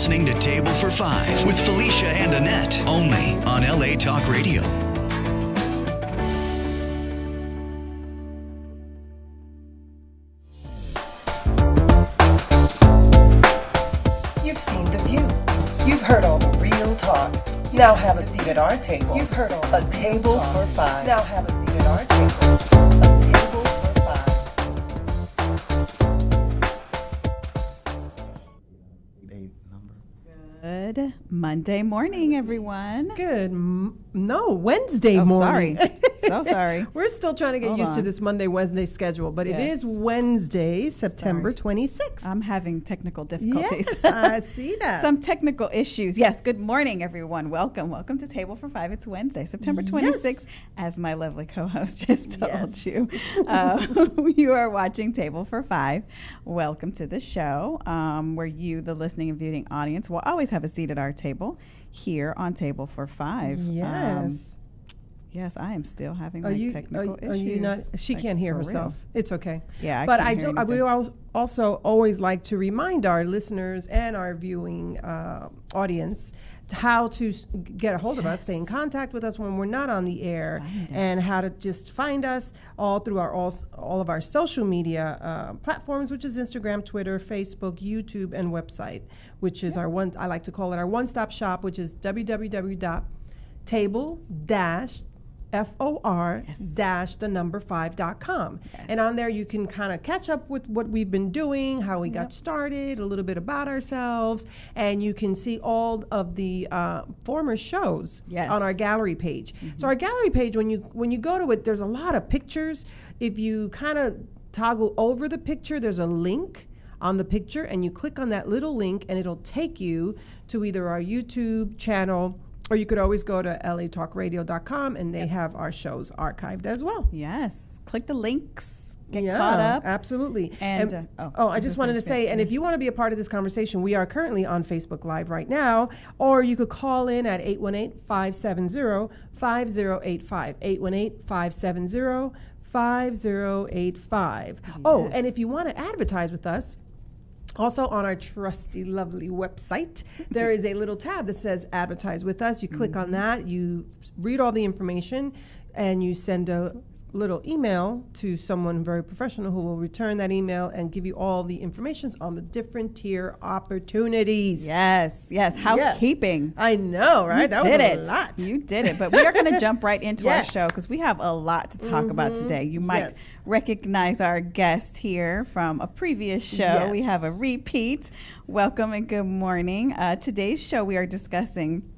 listening to Table for Five with Felicia and Annette, only on LA Talk Radio. You've seen The View. You've heard all the real talk. Now have a seat at our table. You've heard all A Table for Five. Now have a seat at our table. A Table for Five. Good Monday morning, everyone. Wednesday morning. Sorry. So sorry. We're still trying to get used to this Monday-Wednesday schedule, but it is Wednesday, September 26th. I'm having technical difficulties. Yes, I see that. Some technical issues. Yes, good morning, everyone. Welcome to Table for Five. It's Wednesday, September 26th, as my lovely co-host just told you. You are watching Table for Five. Welcome to the show, where you, the listening and viewing audience, will always have a seat at our table here on Table for Five. Yes. Yes, I am still having technical issues. Are you not? She can't hear herself. Real. It's okay. Yeah, but we also always like to remind our listeners and our viewing audience how to get a hold of us, stay in contact with us when we're not on the air, and how to just find us all through all of our social media platforms, which is Instagram, Twitter, Facebook, YouTube, and website, which is I like to call it our one-stop shop, which is www.table-for-5.com. And on there you can kind of catch up with what we've been doing, how we got started, a little bit about ourselves, and you can see all of the former shows on our gallery page. So our gallery page, when you go to it, there's a lot of pictures. If you kind of toggle over the picture, there's a link on the picture, and you click on that little link and it'll take you to either our YouTube channel, or you could always go to latalkradio.com, and they have our shows archived as well. Yes. Click the links. Get caught up. Absolutely. And I just wanted to say, and if you want to be a part of this conversation, we are currently on Facebook Live right now, or you could call in at 818-570-5085. 818-570-5085. Oh, and if you want to advertise with us, also on our trusty, lovely website, there is a little tab that says advertise with us. You click on that, you read all the information, and you send a little email to someone very professional who will return that email and give you all the information on the different tier opportunities. Yes. Housekeeping. I know, right? That was a lot. You did it. But we are going to jump right into our show because we have a lot to talk about today. You might recognize our guest here from a previous show. We have a repeat. Welcome and good morning. Today's show, we are discussing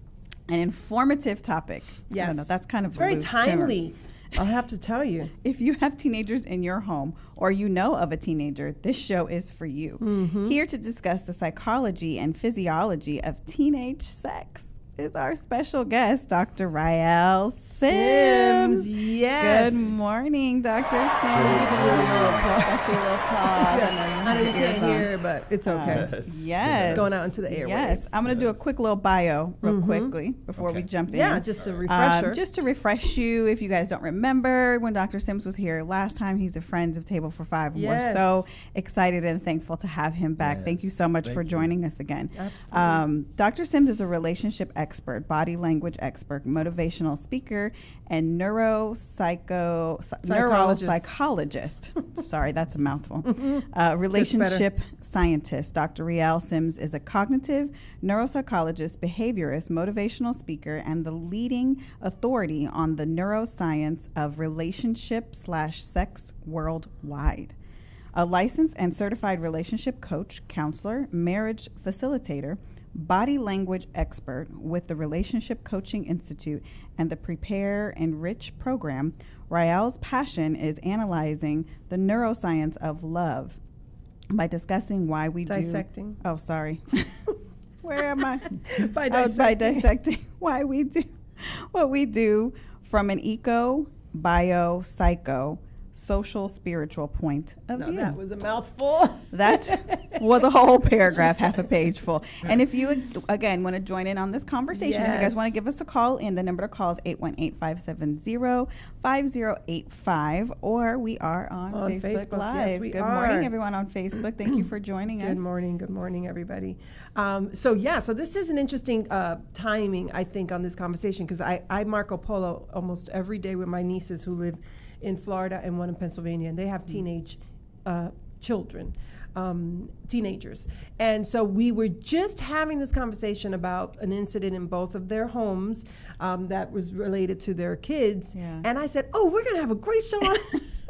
an informative topic. Yes. I don't know, that's kind of very timely. I'll have to tell you. If you have teenagers in your home or you know of a teenager, this show is for you. Here to discuss the psychology and physiology of teenage sex is our special guest, Dr. Ryael Sims. Yes. Good morning, Dr. Sims. I know you can't hear, but it's okay. Yes. It's going out into the airwaves. Yes. I'm going to do a quick little bio real quickly before we jump in. Yeah, just a refresher. Just to refresh you, if you guys don't remember, when Dr. Sims was here last time, he's a friend of Table for Five. We're so excited and thankful to have him back. Thank you so much for joining us again. Absolutely. Dr. Sims is a relationship expert, body language expert, motivational speaker, and neuropsychologist. Sorry, that's a mouthful. Relationship scientist. Dr. Ryael Sims is a cognitive neuropsychologist, behaviorist, motivational speaker, and the leading authority on the neuroscience of relationship/sex worldwide. A licensed and certified relationship coach, counselor, marriage facilitator, body language expert with the Relationship Coaching Institute and the Prepare Enrich program, Ryael's passion is analyzing the neuroscience of love by discussing why we dissecting. Oh, sorry. Where am I? By dissecting. By dissecting why we do what we do from an eco, bio, psycho, social, spiritual point of view. That was a mouthful. That was a whole paragraph, half a page full. And if you, again, want to join in on this conversation, if you guys want to give us a call in, the number to call is 818-570-5085, or we are on Facebook Live. Yes, we Good are. morning, everyone on Facebook. Thank you for joining us. Good morning, everybody. So this is an interesting timing, I think, on this conversation, because I Marco Polo almost every day with my nieces who live in Florida and one in Pennsylvania, and they have teenage children, teenagers. And so we were just having this conversation about an incident in both of their homes that was related to their kids. Yeah. And I said, we're going to have a great show on.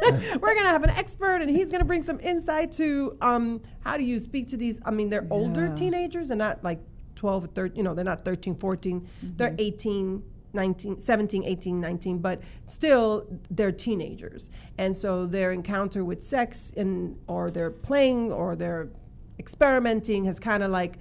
We're going to have an expert, and he's going to bring some insight to how do you speak to these. I mean, they're older teenagers. They're not like 12 or 13, they're not 13, 14. They're 18, 19, 17, 18, 19, but still they're teenagers. And so their encounter with sex or they're playing or they're experimenting has kind of like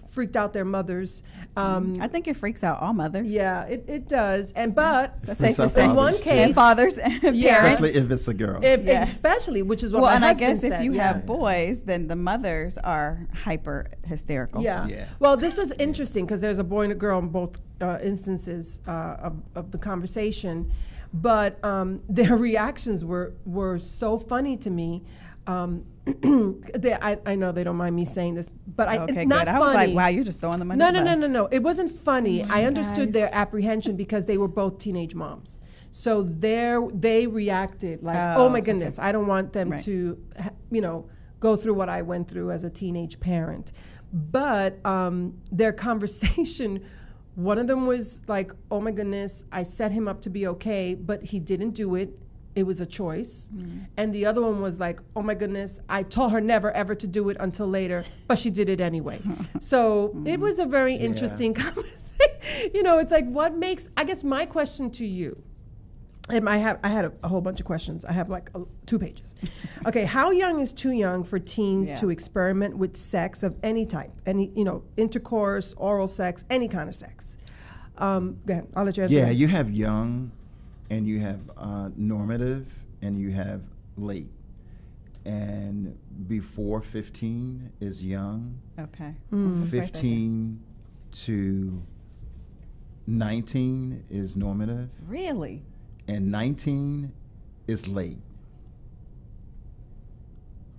freaked out their mothers. I think it freaks out all mothers. Yeah, it does. But that's safe to say. In one case, and fathers and parents. Especially if it's a girl. Especially, which is what my and husband I guess said. if you have boys, then the mothers are hyper hysterical. Yeah. Well, this was interesting because there's a boy and a girl in both instances of the conversation, but their reactions were so funny to me. I know they don't mind me saying this, but not good. funny. I was like, wow, you're just throwing them under the bus. No. It wasn't funny. I understood their apprehension because they were both teenage moms. So they reacted like, oh my goodness, I don't want them to, go through what I went through as a teenage parent. But their conversation, one of them was like, oh my goodness, I set him up to be okay, but he didn't do it. It was a choice. And the other one was like, oh my goodness, I told her never ever to do it until later, but she did it anyway. So it was a very interesting conversation. It's like, what makes, I guess my question to you, and I had a whole bunch of questions. I have like 2 pages. Okay, how young is too young for teens to experiment with sex of any type? Any, intercourse, oral sex, any kind of sex? Go ahead, I'll let you answer. Yeah, you have young, and you have normative, and you have late. And before 15 is young. Okay. 15 to 19 is normative. Really? And 19 is late.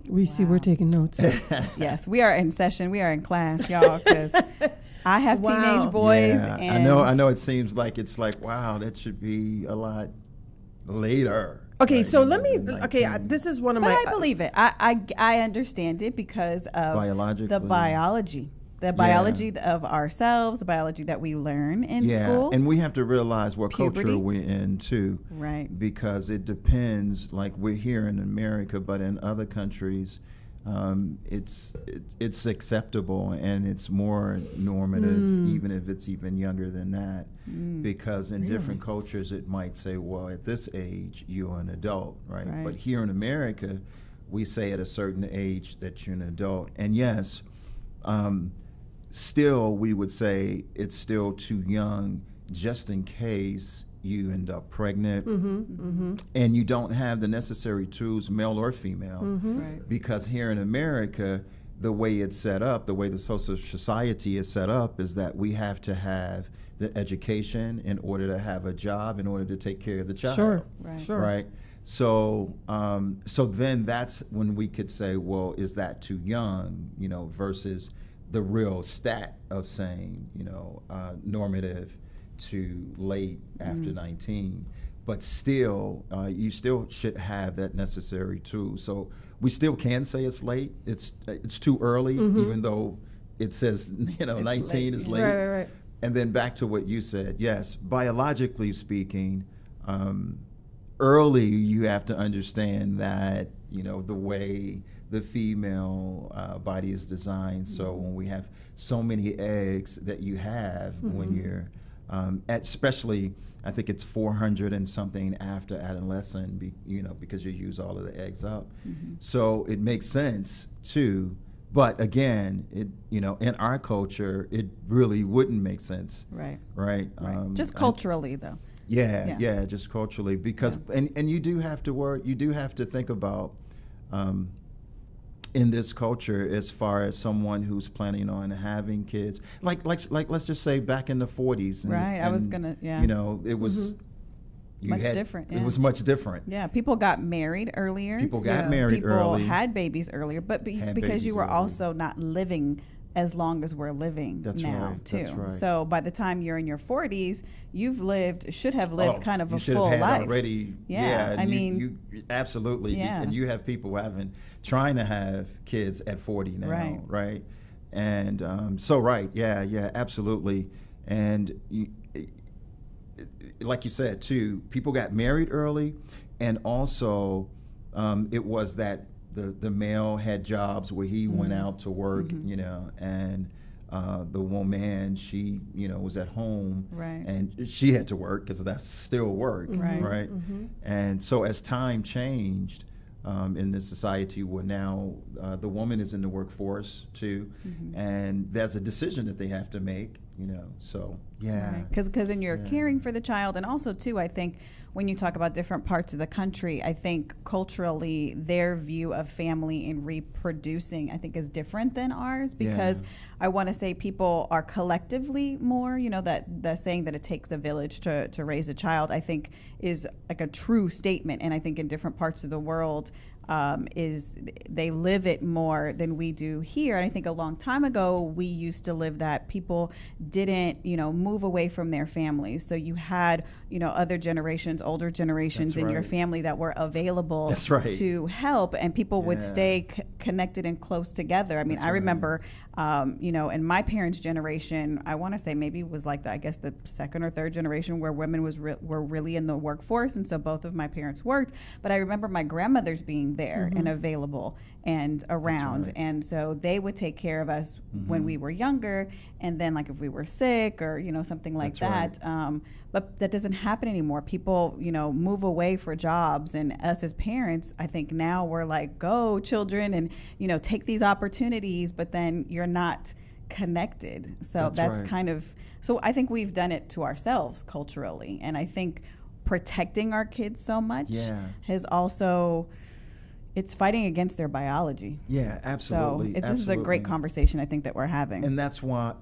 We see we're taking notes. Yes, we are in session. We are in class, y'all, because I have teenage boys. Yeah, and I know it seems like it's like, wow, that should be a lot later. Okay, right? so let me, this is one of but my... I believe it. I understand it because of the biology. The biology of ourselves, the biology that we learn in school. And we have to realize what puberty. culture we're in too. Right. Because it depends, like we're here in America, but in other countries, it's acceptable and it's more normative, even if it's even younger than that. Because in different cultures, it might say, well, at this age, you're an adult, right? But here in America, we say at a certain age that you're an adult. And yes, still we would say it's still too young just in case you end up pregnant and you don't have the necessary tools, male or female, because here in America, the way it's set up, the way the social society is set up is that we have to have the education in order to have a job, in order to take care of the child. Sure. Right? So so then that's when we could say, well, is that too young, versus the real stat of saying, normative to late after 19. But still, you still should have that necessary tool. So we still can say it's late. It's too early, even though it says, 19 late. Is late. Right. And then back to what you said, yes, biologically speaking, early you have to understand that, the way the female body is designed. So when we have so many eggs that you have when you're, especially, I think it's 400 and something after adolescent, because you use all of the eggs up. So it makes sense too. But again, it in our culture, it really wouldn't make sense. Right. Right. Just culturally, though. Yeah, just culturally, because and you do have to work. You do have to think about in this culture as far as someone who's planning on having kids. Like let's just say back in the 40s. Right. I was gonna. Yeah. You know, it was. Different. Yeah. It was much different. Yeah, people got married earlier. People got married early. People had babies earlier, but because you were also not living as long as we're living now, too. That's right. So by the time you're in your 40s, should have lived kind of a full had life. Already. Yeah, I mean, you absolutely. Yeah. And you have people trying to have kids at 40 now, right? And so yeah, absolutely. And like you said too, people got married early, and also it was that the male had jobs where he went out to work, you know, and the woman, she, you know, was at home, and she had to work because that's still work, right? And so as time changed in this society, where now the woman is in the workforce too, and there's a decision that they have to make, you know, so yeah. Because in your caring for the child, and also too, I think when you talk about different parts of the country, I think culturally their view of family and reproducing, I think, is different than ours, because I want to say people are collectively more, you know, that the saying that it takes a village to raise a child, I think is like a true statement. And I think in different parts of the world, is they live it more than we do here. And I think a long time ago, we used to live that. People didn't, you know, move away from their families. So you had, you know, other generations, older generations in your family that were available to help, and people would stay connected and close together. I mean, I remember, you know, in my parents' generation, I want to say maybe it was like I guess the second or third generation where women were really in the workforce, and so both of my parents worked. But I remember my grandmothers being there and available and around, and so they would take care of us when we were younger, and then like if we were sick or, you know, something like that. But that doesn't happen anymore. People, you know, move away for jobs, and us as parents, I think now we're like, go children, and, you know, take these opportunities, but then you're not connected. So that's kind of, so I think we've done it to ourselves culturally, and I think protecting our kids so much has also, it's fighting against their biology. Yeah, absolutely. So this is a great conversation, I think, that we're having. And that's why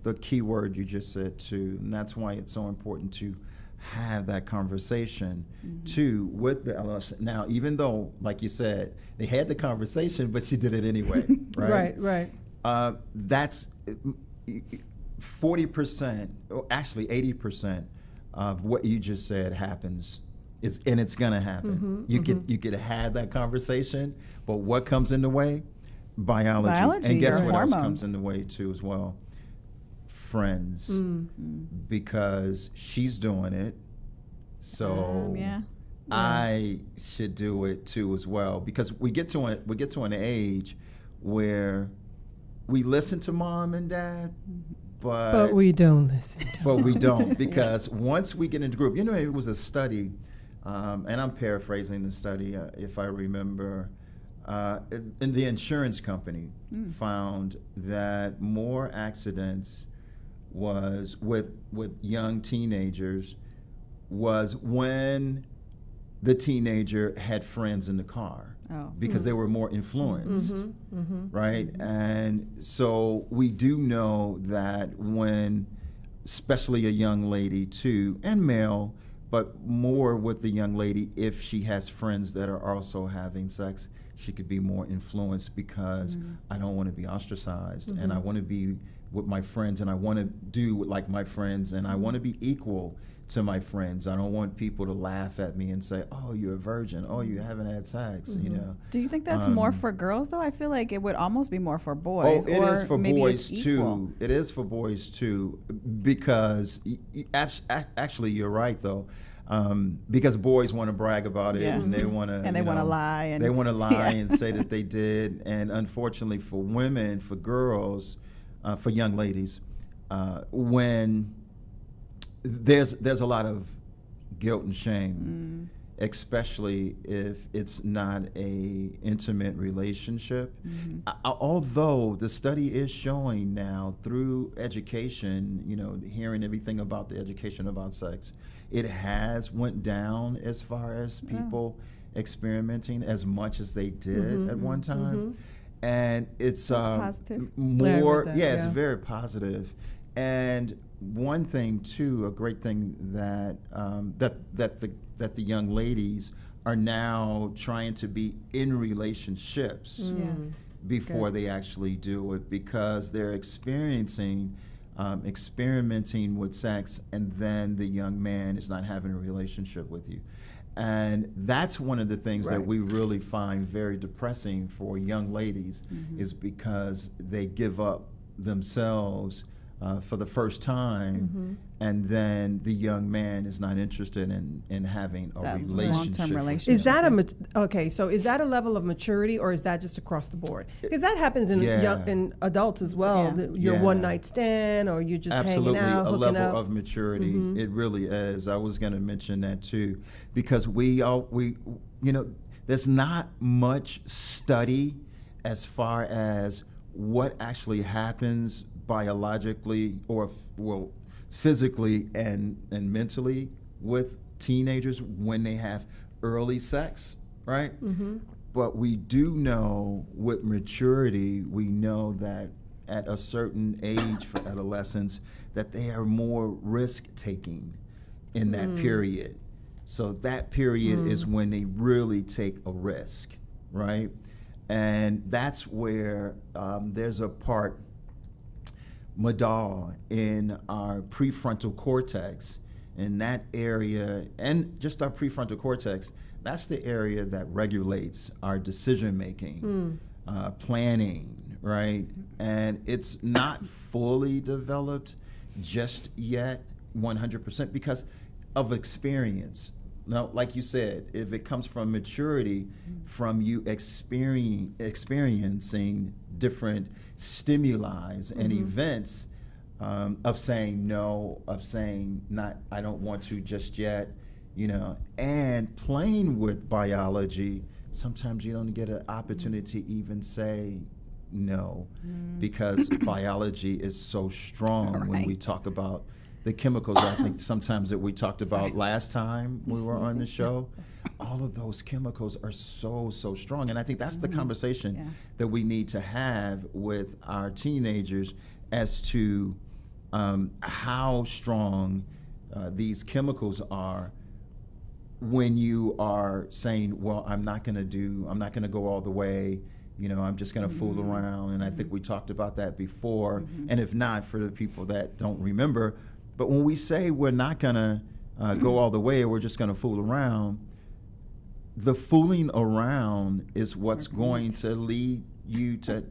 the key word you just said too, and that's why it's so important to have that conversation too with the LLC. Now, even though, like you said, they had the conversation, but she did it anyway, right? Right. That's 40%, or actually 80% of what you just said happens. And it's gonna happen. You could have that conversation, but what comes in the way? Biology. And guess what else comes in the way too as well? Friends. Because she's doing it, so I should do it too as well. Because we get to an age where we listen to mom and dad, but we don't listen. But we don't, because once we get into group, you know, it was a study. And I'm paraphrasing the study, if I remember, and the insurance company found that more accidents was with young teenagers was when the teenager had friends in the car, because they were more influenced, right? And so we do know that when, especially a young lady too, and male, but more with the young lady, if she has friends that are also having sex, she could be more influenced, because I don't want to be ostracized, and I want to be with my friends, and I want to do like my friends, and I want to be equal to my friends. I don't want people to laugh at me and say, oh, you're a virgin, oh, you haven't had sex, you know. Do you think that's more for girls, though? I feel like it would almost be more for boys. Oh, it is for boys, too. It is for boys, too, because actually you're right, though. Because boys want to brag about it, and they want to, and they want to lie, and they want to lie and say that they did. And unfortunately, for women, for girls, for young ladies, when there's a lot of guilt and shame, especially if it's not a intimate relationship. Although the study is showing now through education, hearing everything about the education about sex, it has went down as far as people experimenting as much as they did at one time. And it's positive. More, it's very positive. And one thing too, a great thing that that the young ladies are now trying to be in relationships before they actually do it, because they're experimenting with sex, and then the young man is not having a relationship with you. And that's one of the things that we really find very depressing for young ladies, is because they give up themselves for the first time, and then the young man is not interested in having a relationship. Long-term relationship. Is that okay? So is that a level of maturity, or is that just across the board? Because that happens in in adults as well. Your one night stand, or you're just hanging out, a hooking level up. of maturity. It really is. I was going to mention that too, because we there's not much study as far as what actually happens biologically or physically and mentally with teenagers when they have early sex, right? But we do know with maturity, we know that at a certain age for adolescents that they are more risk-taking in that period. So that period is when they really take a risk, right? And that's where there's a part, Madal, in our prefrontal cortex, in that area, and just our prefrontal cortex, that's the area that regulates our decision making, planning, right? And it's not fully developed just yet 100% because of experience. Now, like you said, if it comes from maturity, from you experiencing different stimuli and events, of saying no, of saying not, I don't want to just yet, and playing with biology, sometimes you don't get an opportunity to even say no, because biology is so strong when we talk about the chemicals. I think sometimes that we talked about last time we were on the show, all of those chemicals are so strong. And I think that's the conversation that we need to have with our teenagers as to how strong these chemicals are when you are saying, well, I'm not going to go all the way. I'm just going to fool around. And I think we talked about that before. And if not, for the people that don't remember, but when we say we're not going to go all the way, we're just going to fool around, the fooling around is what's going to lead you to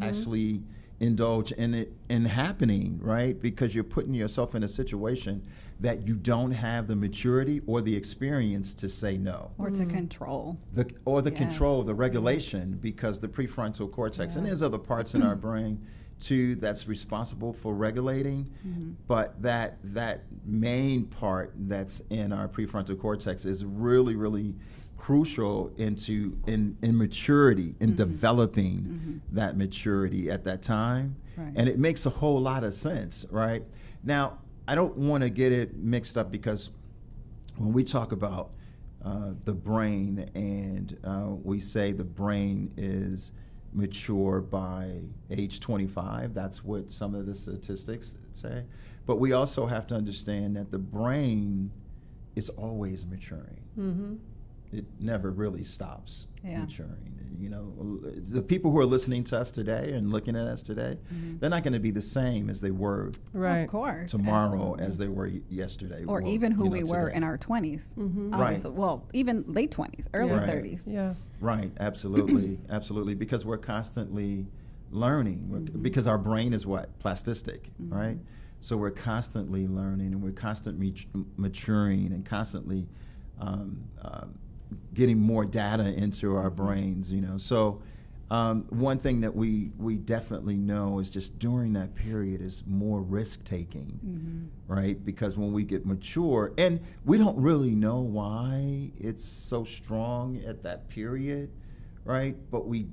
actually indulge in it happening, right? Because you're putting yourself in a situation that you don't have the maturity or the experience to say no. Or to control. Control, the regulation, because the prefrontal cortex, and there's other parts in our brain too that's responsible for regulating, but that main part that's in our prefrontal cortex is really crucial in maturity, in developing that maturity at that time. And it makes a whole lot of sense, right? Now, I don't want to get it mixed up, because when we talk about the brain and we say the brain is mature by age 25, that's what some of the statistics say. But we also have to understand that the brain is always maturing. It never really stops maturing. The people who are listening to us today and looking at us today, they're not going to be the same as they were of course, tomorrow, as they were yesterday. Or even who we were in our 20s. Right. Well, even late 20s, early 30s. Yeah. Right, absolutely, absolutely, because we're constantly learning, because our brain is what? Plastic, right? So we're constantly learning, and we're constantly maturing, and constantly getting more data into our brains, So One thing that we definitely know is just during that period is more risk taking, right? Because when we get mature, and we don't really know why it's so strong at that period, right? But we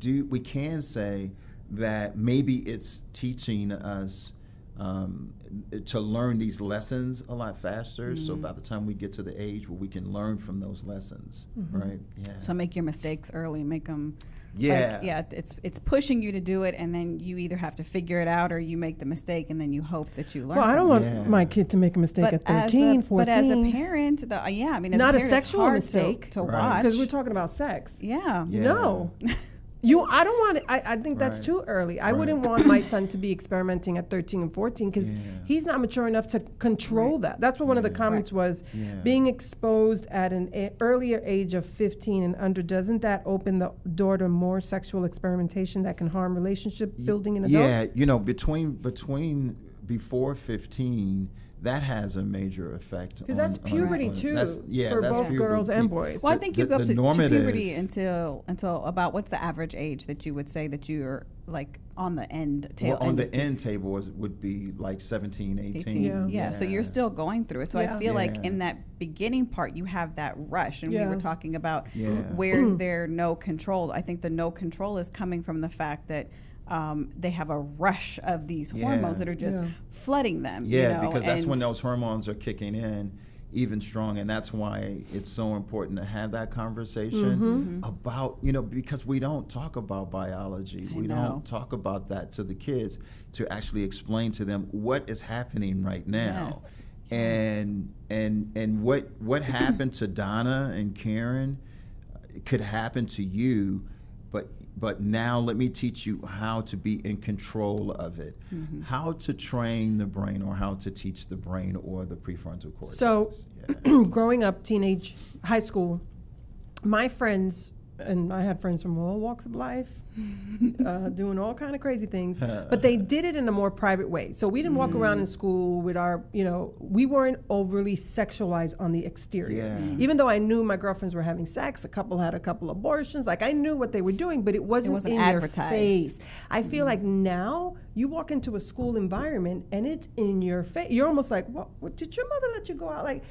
can say that maybe it's teaching us to learn these lessons a lot faster. So by the time we get to the age where we can learn from those lessons, right? Yeah. So make your mistakes early, make them. Yeah. It's pushing you to do it, and then you either have to figure it out or you make the mistake, and then you hope that you learn. Well, I don't want my kid to make a mistake at 13, 14. But as a parent, as not a parent, sexual mistake to watch. Because we're talking about sex. Yeah. No. I don't want it. I think that's too early. I wouldn't want my son to be experimenting at 13 and 14 because he's not mature enough to control that. That's what one of the comments was. Being exposed at an earlier age of 15 and under, doesn't that open the door to more sexual experimentation that can harm relationship building in adults? Yeah, between before 15, that has a major effect. Because that's puberty too, for both puberty. Girls and boys. Well, I think you go up to puberty until about, what's the average age that you would say that you're like on the end table? Well, on the end table would be like 17, 18. Yeah. So you're still going through it. So I feel like in that beginning part, you have that rush. And we were talking about where's there no control. I think the no control is coming from the fact that they have a rush of these hormones that are just flooding them. Because that's when those hormones are kicking in even strong, and that's why it's so important to have that conversation about, because we don't talk about biology. We don't talk about that to the kids, to actually explain to them what is happening right now. And what happened to Donna and Karen could happen to you, but now let me teach you how to be in control of it, how to train the brain, or how to teach the brain or the prefrontal cortex. So growing up, teenage, high school, my friends, and I had friends from all walks of life, doing all kind of crazy things, but they did it in a more private way. So we didn't walk around in school with our, we weren't overly sexualized on the exterior. Even though I knew my girlfriends were having sex, a couple had a couple abortions, like I knew what they were doing, but it wasn't in your face. I feel like now you walk into a school environment and it's in your face. You're almost like, what did your mother let you go out? Like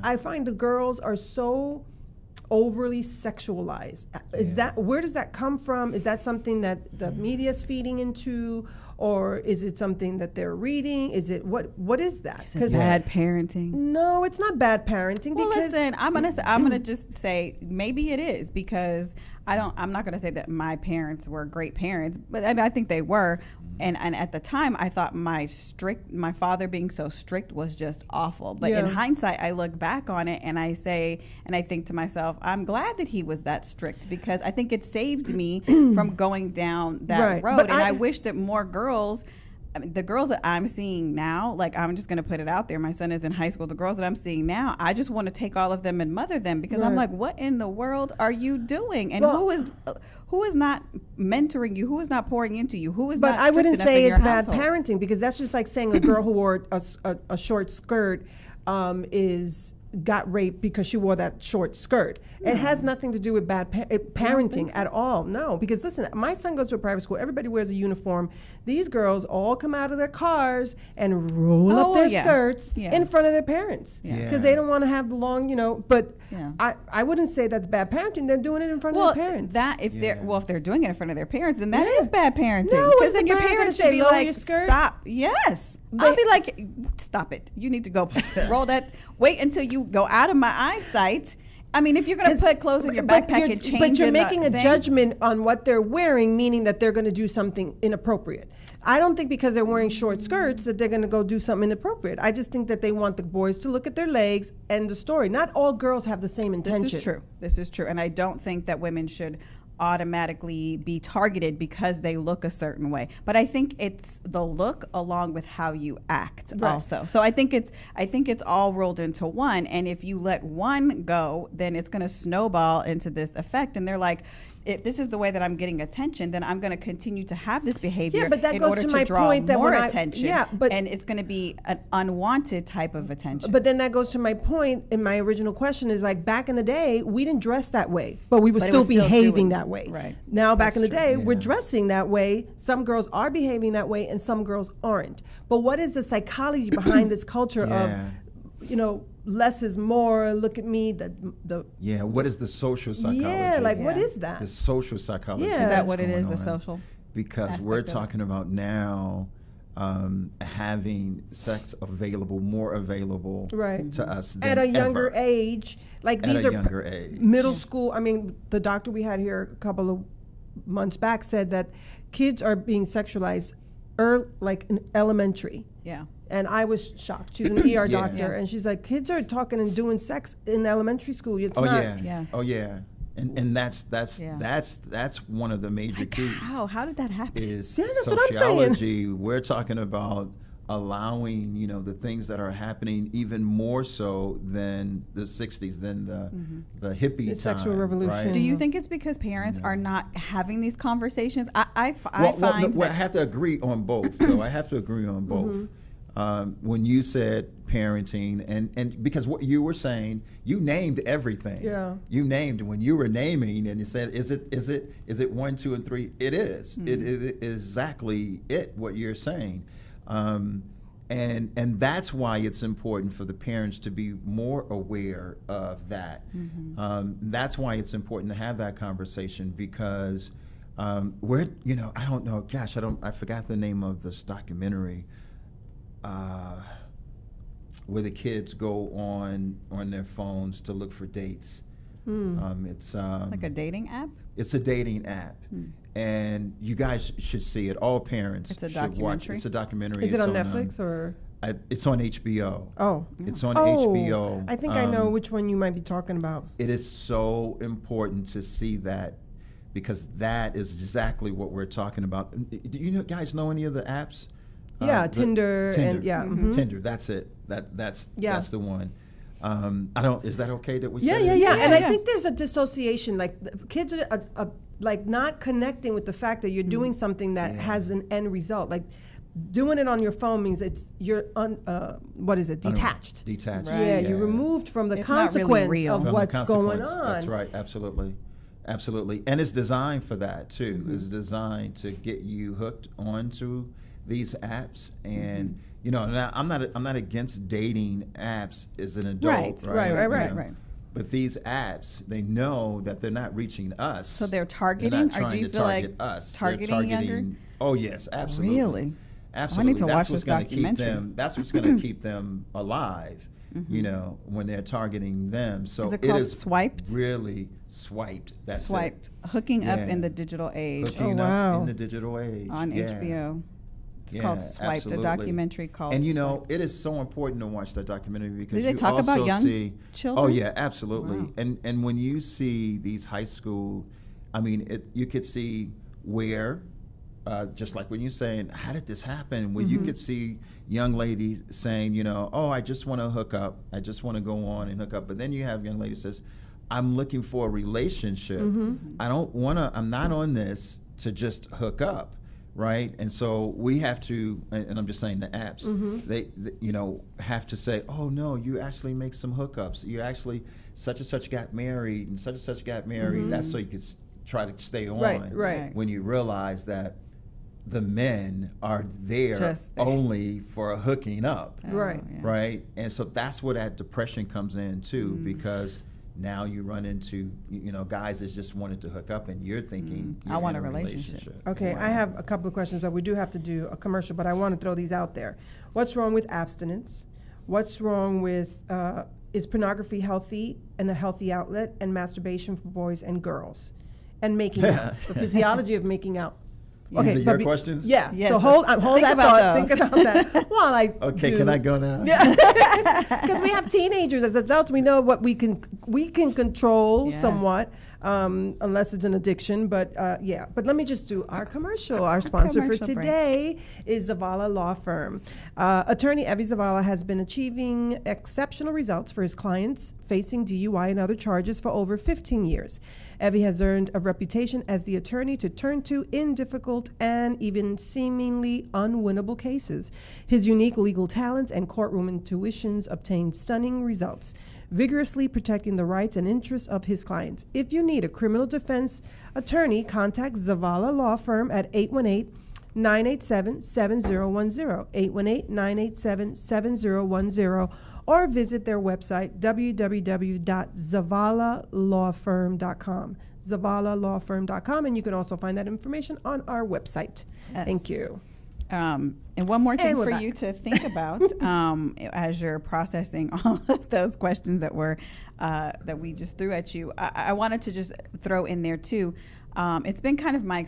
I find the girls are so overly sexualized. Where does that come from? Is that something that the media is feeding into, or is it something that they're reading? Is it what is that? Is it bad parenting? No, it's not bad parenting. Well, listen, I'm gonna just say maybe it is, because I'm not gonna say that my parents were great parents, but I think they were. And at the time, I thought my father being so strict was just awful. But in hindsight, I look back on it and I think to myself, I'm glad that he was that strict, because I think it saved me from going down that road. But I wish that more girls, the girls that I'm seeing now, like, I'm just going to put it out there. My son is in high school. The girls that I'm seeing now, I just want to take all of them and mother them, because I'm like, what in the world are you doing? And who is not mentoring you? Who is not pouring into you? Who is not strict enough in your household? But I wouldn't say it's bad parenting, because that's just like saying a girl who wore a short skirt got raped because she wore that short skirt. It has nothing to do with bad parenting at all. No, because listen, my son goes to a private school. Everybody wears a uniform. These girls all come out of their cars and roll up their skirts in front of their parents, because they don't want to have the long, But I wouldn't say that's bad parenting. They're doing it in front of their parents. If they're doing it in front of their parents, then that is bad parenting. No, because then your parents should be like, stop. Yes. I'll be like, stop it. You need to go roll that. Wait until you go out of my eyesight. I mean, if you're going to put clothes in your backpack and change, but you're making a judgment on what they're wearing, meaning that they're going to do something inappropriate. I don't think because they're wearing short skirts that they're going to go do something inappropriate. I just think that they want the boys to look at their legs and the story. Not all girls have the same intention. This is true. And I don't think that women should automatically be targeted because they look a certain way, but I think it's the look along with how you act also. So I think it's all rolled into one, and if you let one go, then it's going to snowball into this effect. And they're like, if this is the way that I'm getting attention, then I'm going to continue to have this behavior but that in goes order to to my draw point that more when attention. And it's going to be an unwanted type of attention. But then that goes to my point in my original question is like back in the day, we didn't dress that way, but we were still behaving that way. Right. Now, back in the day, we're dressing that way. Some girls are behaving that way and some girls aren't. But what is the psychology behind this culture of, you know, less is more, look at me, what is the social psychology? What is that? The social psychology. Is that what it is, the social? Because we're talking about now having sex available, more available to us than at a younger ever. age. Like these are middle school. I mean, the doctor we had here a couple of months back said that kids are being sexualized like in elementary. Yeah. And I was shocked. She's an ER doctor, and she's like, kids are talking and doing sex in elementary school. It's not. Oh yeah. And that's one of the major keys. How did that happen? Is that's sociology. What I'm saying. We're talking about allowing, you know, the things that are happening even more so than the 60s, than the hippie time, sexual revolution. Right? Do you think it's because parents are not having these conversations? I find I have to agree on both, though. I have to agree on both. When you said parenting, and because what you were saying, you named everything. Yeah. You named when you were naming, and you said, "Is it 1, 2, and 3?" It is. It is exactly what you're saying, and that's why it's important for the parents to be more aware of that. That's why it's important to have that conversation because I don't know. Gosh, I forgot the name of this documentary. Where the kids go on their phones to look for dates. It's like a dating app? It's a dating app. And you guys should see it. All parents should watch it. It's a documentary. Is it on Netflix or? It's on HBO. Oh. It's on HBO. I think I know which one you might be talking about. It is so important to see that because that is exactly what we're talking about. Do you guys know any of the apps? Tinder. And Tinder. That's it. That's the one. Is that okay that we? Yeah. And I think there's a dissociation. Like the kids are like not connecting with the fact that you're doing something that has an end result. Like doing it on your phone means you're detached. Detached. Right. Yeah, you're removed from the consequence of what's going on. That's right. Absolutely. And it's designed for that too. It's designed to get you hooked onto these apps, and now I'm not against dating apps as an adult, right. But these apps, they know that they're not reaching us, so they're targeting. Or do you feel like us? Targeting younger? Oh yes, absolutely. Really? Absolutely. I need to watch this documentary. That's what's going to keep them alive. When they're targeting them. So is it called Swiped? Really swiped. That's Swiped. Hooking up in the digital age. Hooking up in the digital age. On HBO. It's called Swiped, absolutely. A documentary called And it is so important to watch that documentary because do they talk about young children? Oh yeah, absolutely. Wow. And when you see these high school, you could see where, just like when you're saying, how did this happen? When you could see young ladies saying, I just want to hook up. I just want to go on and hook up. But then you have young ladies says, I'm looking for a relationship. I'm not on this to just hook up. Right, and so we have to, and I'm just saying the apps, they have to say, oh no, you actually make some hookups. You actually such and such got married, and such and such got married. That's so you could try to stay on. Right. When you realize that the men are there only for hooking up. Right, and so that's where that depression comes in too, because now you run into, guys that just wanted to hook up and you're thinking, I want a relationship. Okay, wow. I have a couple of questions, but we do have to do a commercial, but I want to throw these out there. What's wrong with abstinence? What's wrong with, is pornography healthy and a healthy outlet, and masturbation for boys and girls? And making out, the physiology of making out. Okay, these are your questions? Yeah. Yes, so hold that thought. Think about that. Okay, can I go now? Yeah. Because we have teenagers as adults. We know what we can control somewhat. unless it's an addiction. But yeah, but let me just do our commercial. Our sponsor for today is Zavala Law Firm. Attorney Evie Zavala has been achieving exceptional results for his clients facing DUI and other charges for over 15 years. Evie has earned a reputation as the attorney to turn to in difficult and even seemingly unwinnable cases. His unique legal talents and courtroom intuitions obtain stunning results, vigorously protecting the rights and interests of his clients. If you need a criminal defense attorney, contact Zavala Law Firm at 818-987-7010, 818-987-7010, or visit their website, www.zavalalawfirm.com, zavalalawfirm.com, and you can also find that information on our website. Yes. Thank you. And one more thing for you to think about as you're processing all of those questions that we just threw at you. I wanted to just throw in there too. It's been kind of my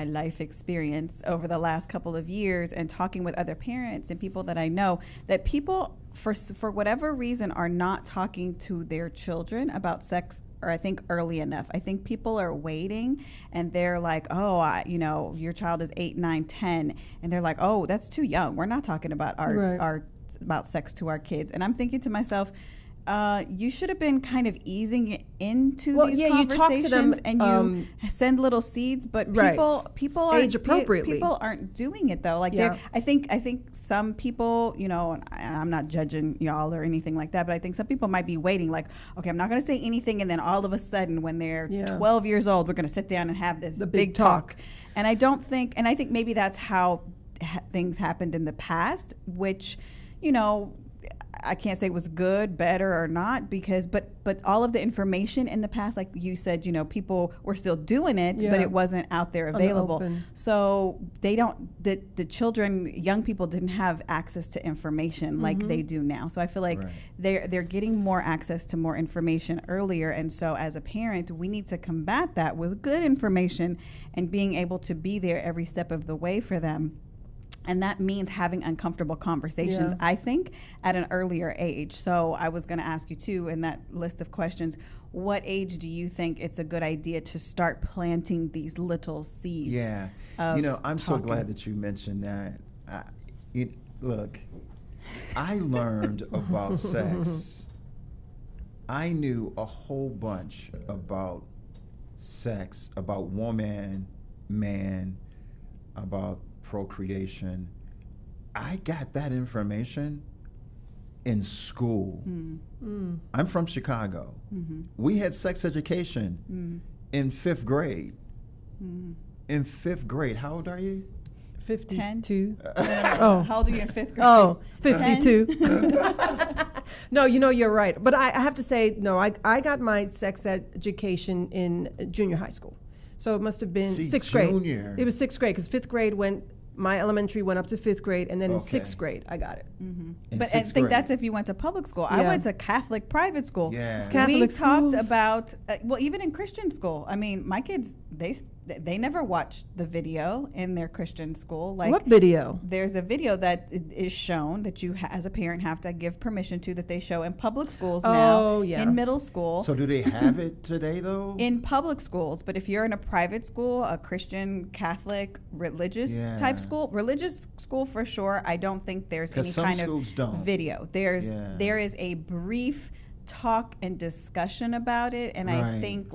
life experience over the last couple of years, and talking with other parents and people that I know, that people, for whatever reason, are not talking to their children about sex, or I think early enough. I think people are waiting, and they're like, oh, your child is 8, 9, 10, and they're like, oh, that's too young. We're not talking about about sex to our kids. And I'm thinking to myself, you should have been kind of easing it into these conversations, you talk to them, and you send little seeds, but people are age appropriately. People aren't doing it though. Like I think some people, and I'm not judging y'all or anything like that, but I think some people might be waiting, like, okay, I'm not going to say anything, and then all of a sudden, when they're 12 years old, we're going to sit down and have this big talk. And I think maybe that's how things happened in the past, which, I can't say it was good, better, or not, because but all of the information in the past, like you said, people were still doing it, but it wasn't out there available. So the children, young people didn't have access to information like they do now. So I feel like they're getting more access to more information earlier, and so as a parent, we need to combat that with good information and being able to be there every step of the way for them. And that means having uncomfortable conversations, I think, at an earlier age. So I was going to ask you, too, in that list of questions, what age do you think it's a good idea to start planting these little seeds? Yeah. I'm so glad that you mentioned that. Look, I learned about sex. I knew a whole bunch about sex, about woman, man, about procreation. I got that information in school. I'm from Chicago. We had sex education in 5th grade. In 5th grade. How old are you? 52. How old are you in 5th grade? Oh, 52. No, you're right. But I have to say, no, I got my sex education in junior high school. So it must have been 6th grade. It was 6th grade, because 5th grade my elementary went up to 5th grade, and then in 6th grade I got it. But I think that's if you went to public school. I went to Catholic private school. Catholic we talked about even in Christian school. I mean, my kids, they never watched the video in their Christian school. Like, what video? There's a video that is shown that you as a parent have to give permission to, that they show in public schools now, in middle school. So do they have it today though? In public schools, but if you're in a private school, a Christian, Catholic, religious type school, religious school for sure, I don't think there's any kind of video. There is a brief talk and discussion about it, and I think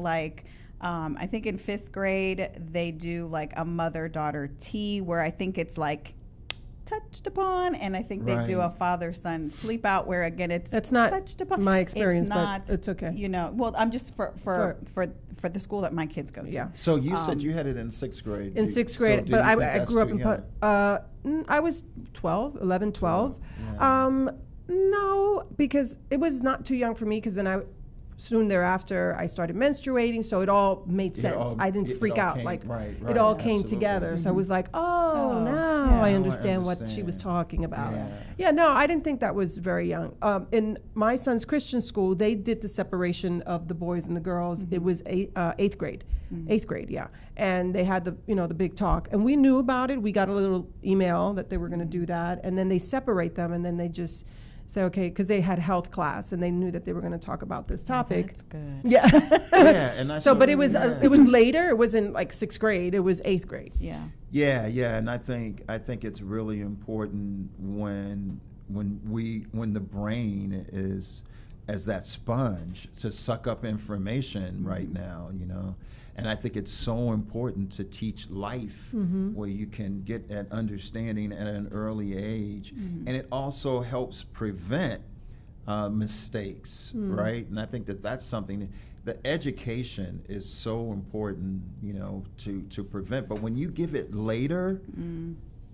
I think in 5th grade they do like a mother-daughter tea, where I think it's like touched upon, and I think they do a father-son sleep out, where again that's not touched upon. My experience, it's not, but it's okay. Well, I'm just for the school that my kids go to. Yeah. So you said you had it in 6th grade. In 6th grade, but I grew up in. I was 11, 12. No, because it was not too young for me. Because then soon thereafter I started menstruating, so it all made sense. I didn't freak out. It all came together. So I was like, now I understand what she was talking about. No, I didn't think that was very young. In my son's Christian school, they did the separation of the boys and the girls. It was 8th grade. 8th grade, and they had the big talk, and we knew about it. We got a little email that they were going to do that, and then they separate them, and then they just say, okay, because they had health class and they knew that they were going to talk about this topic. That's good. Yeah. Yeah, and I So, but it was later. It wasn't like 6th grade. It was 8th grade. Yeah. Yeah, and I think it's really important when the brain is as that sponge to suck up information right now, you know. And I think it's so important to teach life where you can get that understanding at an early age. And it also helps prevent mistakes, right? And I think that's something that education is so important, you know, to prevent. But when you give it later,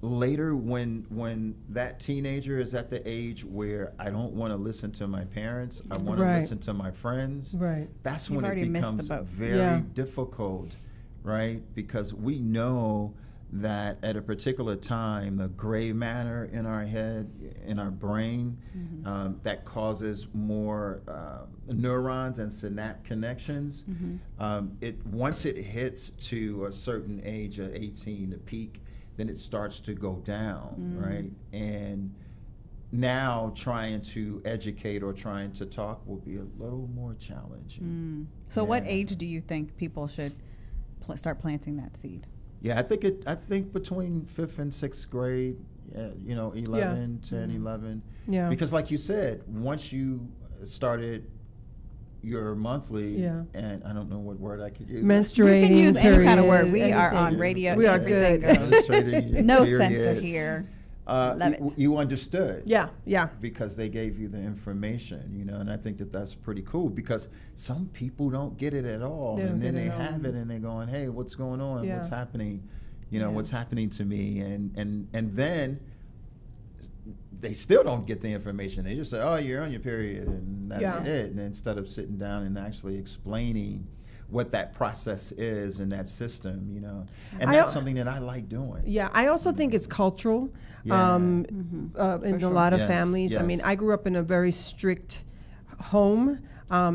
when that teenager is at the age where I don't want to listen to my parents, I want to listen to my friends, that's when it becomes very difficult, right? Because we know that at a particular time, the gray matter in our head, in our brain, that causes more neurons and synapse connections. Once it hits to a certain age of 18, the peak, then it starts to go down, right? And now trying to educate or trying to talk will be a little more challenging. So what age do you think people should start planting that seed? Yeah, I think between 5th and 6th grade, you know, 11, 10, 11. Yeah. Because like you said, once you started your monthly, and I don't know what word I could use. Menstruating. You can use any kind of word. We anything. are on radio. We are good. No censor here. Love it. You understood. Yeah. Because they gave you the information, you know, and I think that's pretty cool because some people don't get it at all. And then they have it and they're going, hey, what's going on? What's happening? You know, what's happening to me? And then they still don't get the information. They just say, oh, you're on your period, and that's it. And instead of sitting down and actually explaining what that process is in that system, you know. And that's something that I like doing. Yeah, I also think it's cultural in a lot of families. I mean, I grew up in a very strict home,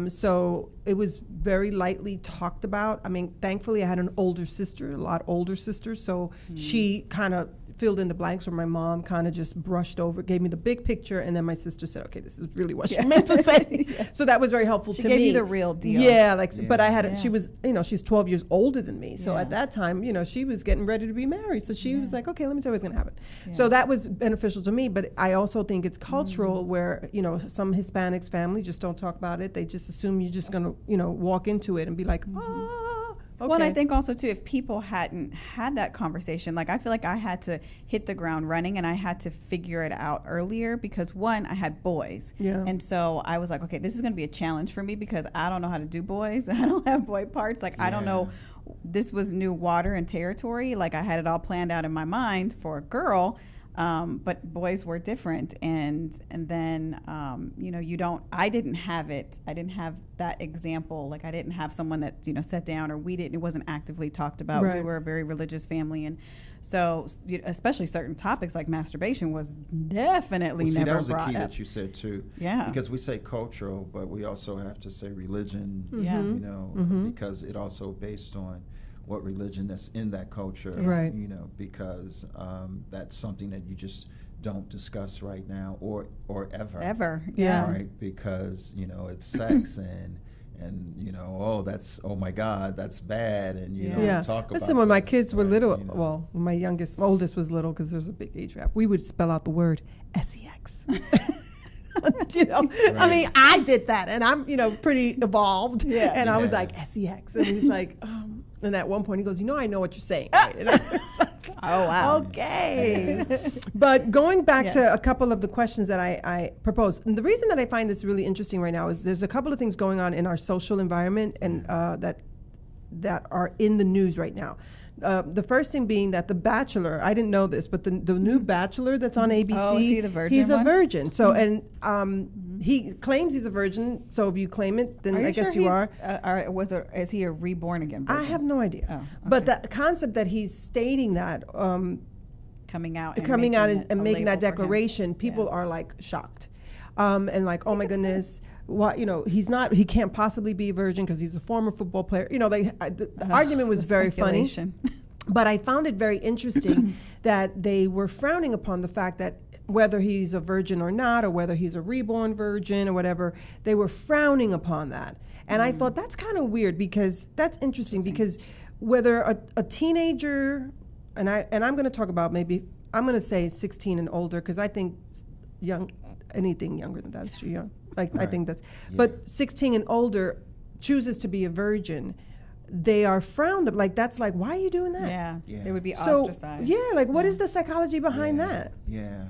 so it was very lightly talked about. I mean, thankfully I had an older sister, a lot older sister, so she kind of filled in the blanks where my mom kind of just brushed over, gave me the big picture, and then my sister said, okay, this is really what she meant to say. So that was very helpful to me. She gave you the real deal. Yeah, but I had, she was, you know, she's 12 years older than me. So at that time, you know, she was getting ready to be married. So she was like, okay, let me tell you what's going to happen. So that was beneficial to me, but I also think it's cultural where, you know, some Hispanics family just don't talk about it. They just assume you're just going to, you know, walk into it and be like, okay. Well, and I think also, too, if people hadn't had that conversation, like I feel like I had to hit the ground running and I had to figure it out earlier because, one, I had boys. Yeah. And so I was like, okay, this is going to be a challenge for me because I don't know how to do boys. I don't have boy parts. Like, I don't know. This was new water and territory. Like, I had it all planned out in my mind for a girl. But boys were different, and then you know, I didn't have it. I didn't have that example. Like I didn't have someone that, you know, sat down, or we didn't. It wasn't actively talked about. We were a very religious family, and so especially certain topics like masturbation was definitely never brought up. That was a key that you said too. Yeah. Because we say cultural, but we also have to say religion. Yeah. You know, because it also based on what religion that's in that culture, you know, because that's something that you just don't discuss right now or ever. Right, because, you know, it's sex and you know, oh my God, that's bad, and you don't talk about. Listen, when my kids were little, you know. Well, when my oldest was little, because there's a big age gap, we would spell out the word sex. You know, I mean, I did that, and I'm, you know, pretty evolved, and I was like sex, and he's like, and at one point he goes, you know, I know what you're saying. Right? And I was like, oh wow, okay. But going back to a couple of the questions that I proposed, and the reason that I find this really interesting right now is there's a couple of things going on in our social environment and that are in the news right now. The first thing being that The Bachelor, I didn't know this, but the new Bachelor that's on ABC, is he the virgin he's one? a virgin. So, and he claims he's a virgin, so if you claim it, then I guess you are. Is he a reborn again virgin? I have no idea. Oh, okay. But the concept that he's stating that, coming out and making that declaration, people are like shocked. And like, oh my goodness. Why, you know, he can't possibly be a virgin because he's a former football player. You know, the argument was very funny. But I found it very interesting that they were frowning upon the fact that whether he's a virgin or not, or whether he's a reborn virgin or whatever, they were frowning upon that. And I thought that's kind of weird, because that's interesting because whether a teenager, and I'm going to talk about maybe, I'm going to say 16 and older, because I think anything younger than that is too young. Like, I think that's, but 16 and older chooses to be a virgin, they are frowned up. Like, that's like, why are you doing that? Yeah. They would be ostracized. Yeah, like, what is the psychology behind that? Yeah.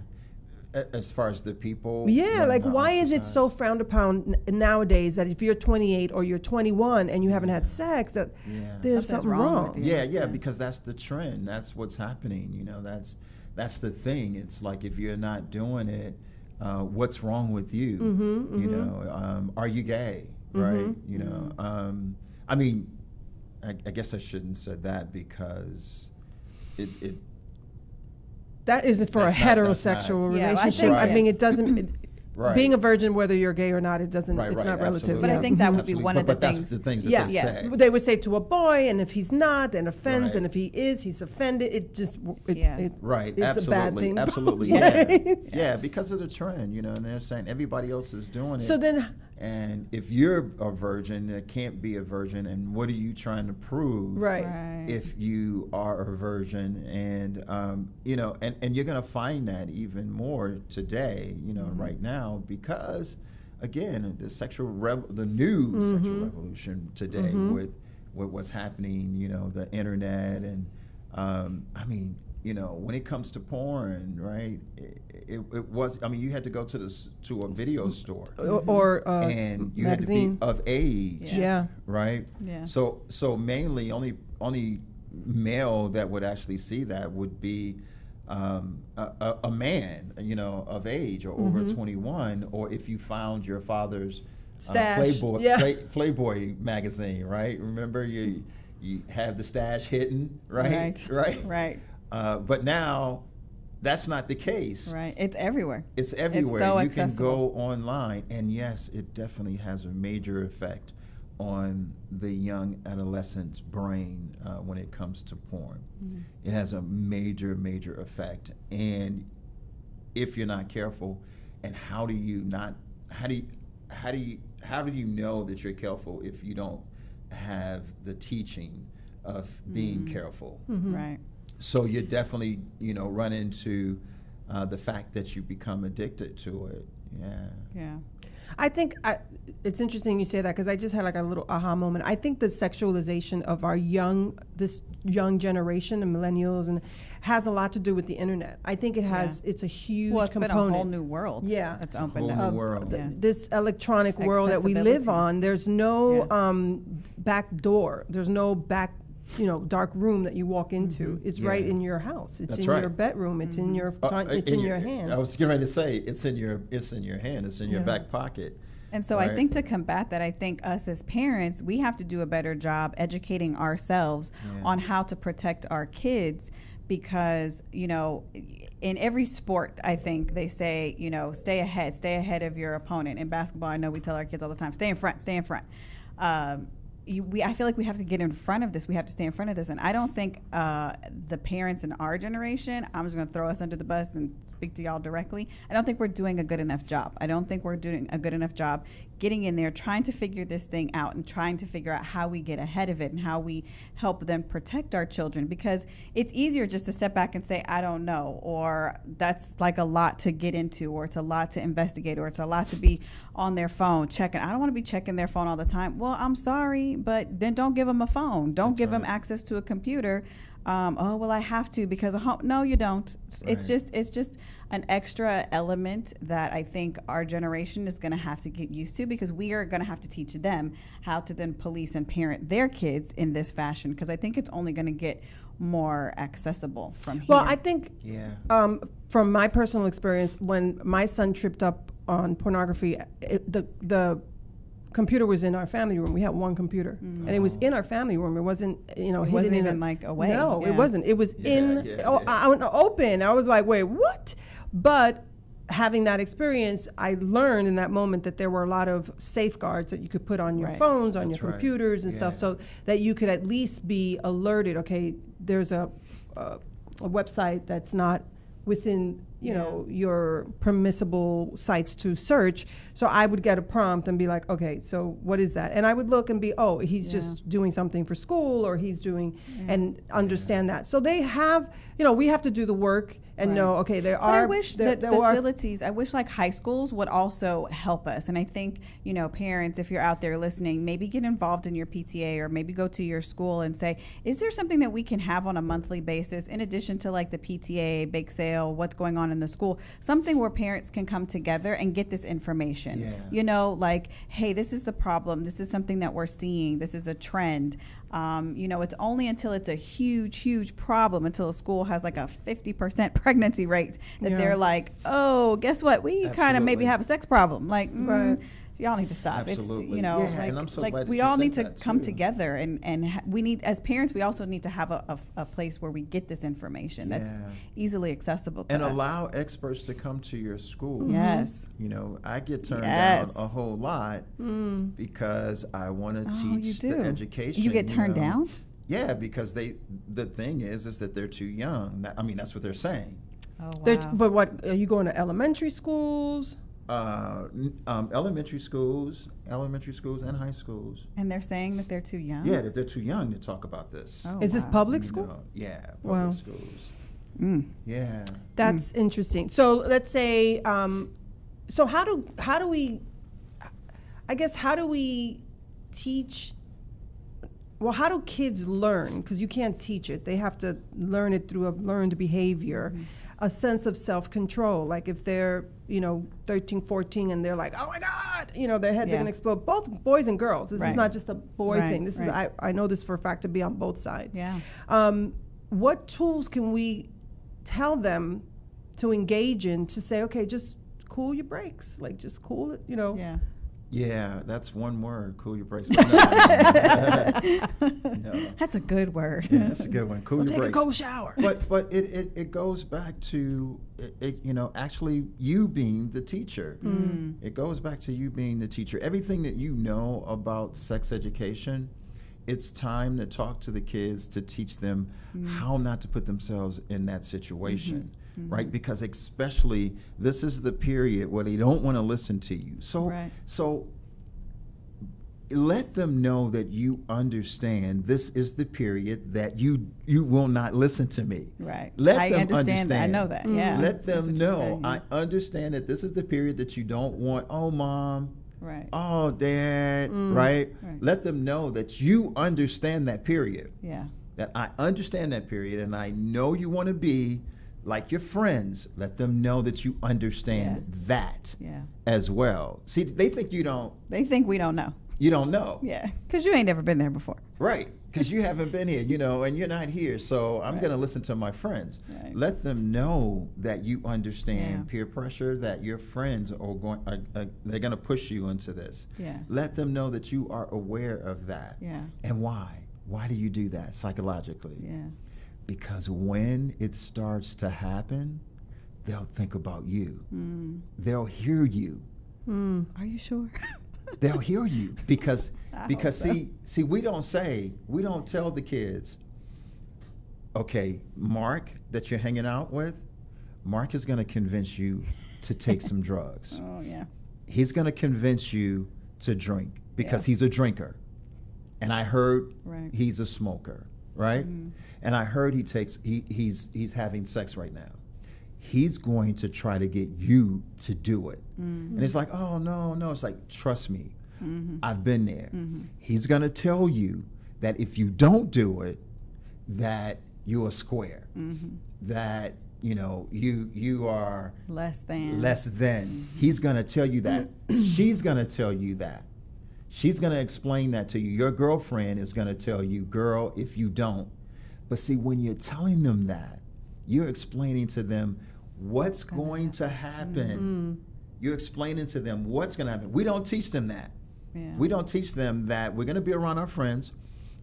As far as the people. Yeah, like, why is it so frowned upon nowadays that if you're 28 or you're 21 and you haven't had sex, that there's something wrong? Yeah, because that's the trend. That's what's happening. You know, that's the thing. It's like, if you're not doing it, what's wrong with you? You know, are you gay? Right? You know, I mean, I guess I shouldn't have said that, because it that isn't for a heterosexual relationship. I mean, it doesn't. Being a virgin, whether you're gay or not, it doesn't. It's not relative. But I think that would be one of the things. That's the things that they say. They would say to a boy, and if he's not, then offends, and if he is, he's offended. It just it's absolutely, a bad thing. Absolutely, yeah, because of the trend, you know, and they're saying everybody else is doing it. So then, and if you're a virgin, it can't be a virgin, and what are you trying to prove? If you are a virgin, and you know, and you're going to find that even more today, you know, right now. Because again, the new sexual revolution today with what's happening, you know, the internet, and I mean, you know, when it comes to porn, right? It was. I mean, you had to go to a video store or and you magazine. Had to be of age, right? So mainly only male that would actually see that would be a man, you know, of age or over 21, or if you found your father's Playboy magazine, right? Remember, you have the stash hidden, right? But now that's not the case. Right. It's everywhere. It's everywhere. It's so you accessible. can go online, and yes, it definitely has a major effect on the young adolescent's brain when it comes to porn. It has a major effect, and if you're not careful, and how do you know that you're careful if you don't have the teaching of being careful? Right. So you definitely, you know, run into the fact that you become addicted to it. Yeah. I think it's interesting you say that, because I just had like a little aha moment. I think the sexualization of this young generation, the millennials, and has a lot to do with the internet. I think it has. It's a huge component. Been a whole new world. That's opened up. This electronic world that we live on. There's no back door. There's no back, you know, dark room that you walk into. It's right in your house. It's your bedroom. It's in your it's in your hand. I was getting ready to say it's in your hand. It's in your back pocket. And so I think to combat that, I think us as parents, we have to do a better job educating ourselves on how to protect our kids, because, you know, in every sport, I think they say, you know, stay ahead of your opponent. In basketball, I know we tell our kids all the time, stay in front. I feel like we have to get in front of this. We have to stay in front of this. And I don't think the parents in our generation, I'm just going to throw us under the bus and speak to y'all directly. I don't think we're doing a good enough job. I don't think we're doing a good enough job getting in there, trying to figure this thing out and trying to figure out how we get ahead of it and how we help them protect our children. Because it's easier just to step back and say, I don't know, or that's like a lot to get into, or it's a lot to investigate, or it's a lot to be on their phone checking. I don't want to be checking their phone all the time. Well, I'm sorry, but then don't give them a phone. Don't give them access to a computer. Oh, well, I have to because of home. No, you don't. It's just an extra element that I think our generation is going to have to get used to, because we are going to have to teach them how to then police and parent their kids in this fashion, because I think it's only going to get more accessible from here. Well, I think from my personal experience, when my son tripped up on pornography, the computer was in our family room. We had one computer, and it was in our family room. It wasn't, you know, it wasn't even like away. No, it wasn't. It was open. I was like, wait, what? But having that experience, I learned in that moment that there were a lot of safeguards that you could put on your phones, on your computers and stuff, so that you could at least be alerted, okay, there's a website that's not within, you know, your permissible sites to search. So I would get a prompt and be like, okay, so what is that? And I would look and be, oh, he's just doing something for school, or he's doing, and understand that. So they have, you know, we have to do the work and know, okay, there are. But I wish that facilities, I wish like high schools would also help us. And I think, you know, parents, if you're out there listening, maybe get involved in your PTA, or maybe go to your school and say, is there something that we can have on a monthly basis in addition to like the PTA, bake sale, what's going on in the school, something where parents can come together and get this information. You know, like, hey, this is the problem. This is something that we're seeing. This is a trend. You know, it's only until it's a huge, huge problem, until a school has like a 50% pregnancy rate, that they're like, oh, guess what? We kind of maybe have a sex problem. Like, y'all need to stop. Absolutely. It's, you know, and I'm so glad we you all said need to that come too. together, and we need, as parents, we also need to have a place where we get this information that's easily accessible to and us. allow experts to come to your school. Yes. You know, I get turned down a whole lot because I want to teach the education. You get turned down? Yeah, because the thing is that they're too young. I mean, that's what they're saying. Oh, wow. But what, are you going to elementary schools? Elementary schools and high schools. And they're saying that they're too young? Yeah, that they're too young to talk about this. Oh, Is this public school? know, yeah, public schools. Yeah. That's interesting. So let's say, so how do we, I guess, how do we teach, well, how do kids learn? Because you can't teach it. They have to learn it through a learned behavior, a sense of self-control. Like if they're, you know, 13, 14, and they're like, oh my God, you know, their heads are going to explode. Both boys and girls. This is not just a boy thing. This is, I know this for a fact to be on both sides. Yeah. What tools can we tell them to engage in to say, okay, just cool your brakes, like just cool it, you know? Yeah. Yeah, that's one word, cool your brakes. That's a good word. Yeah, that's a good one. Cool your take brakes. a cold shower. But it goes back to you know, actually you being the teacher. It goes back to you being the teacher. Everything that you know about sex education, it's time to talk to the kids to teach them how not to put themselves in that situation. Right? Because especially this is the period where they don't want to listen to you. So let them know that you understand this is the period that you will not listen to me. Right. Let them understand. I know that. Yeah. Let them know saying, I understand that this is the period that you don't want, oh mom, right. oh dad, right? Let them know that you understand that period. Yeah. That I understand that period, and I know you want to be like your friends. Let them know that you understand that as well. See, they think you don't. They think we don't know. You don't know. Yeah, because you ain't never been there before. Right, because you haven't been here, you know, and you're not here, so I'm going to listen to my friends. Let them know that you understand peer pressure, that your friends are they're going to push you into this. Let them know that you are aware of that. And why? Why do you do that psychologically? Because when it starts to happen, they'll think about you. They'll hear you. Are you sure? They'll hear you because see we don't tell the kids, okay, Mark that you're hanging out with, Mark is going to convince you to take some drugs. Oh yeah. He's going to convince you to drink because he's a drinker. And I heard he's a smoker, right? And I heard he's having sex right now. He's going to try to get you to do it. And it's like, oh, no. It's like, trust me. I've been there. He's going to tell you that if you don't do it, that you're a square. That, you know, you are less than. He's going to tell you that. She's going to tell you that. She's going to explain that to you. Your girlfriend is going to tell you, girl, if you don't. But see, when you're telling them that, you're explaining to them what's going to happen. You're explaining to them what's going to happen. We don't teach them that. We don't teach them that we're going to be around our friends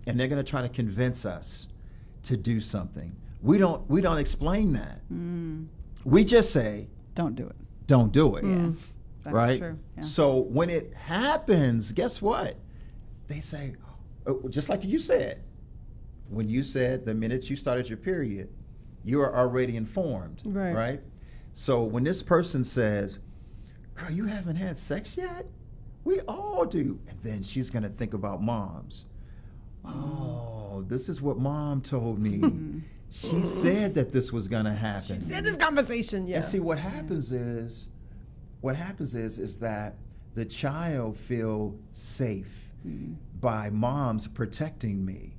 and they're going to try to convince us to do something. We don't explain that. We just say, don't do it. don't do it. Yeah, that's right? true. Yeah. So when it happens, guess what? They say, just like you said, when you said the minute you started your period, you are already informed, right? So when this person says, girl, you haven't had sex yet? We all do. And then she's going to think about moms. Oh, this is what mom told me. She said that this was going to happen. She said this conversation, yeah. And see, what happens is that the child feel safe by mom's protecting me,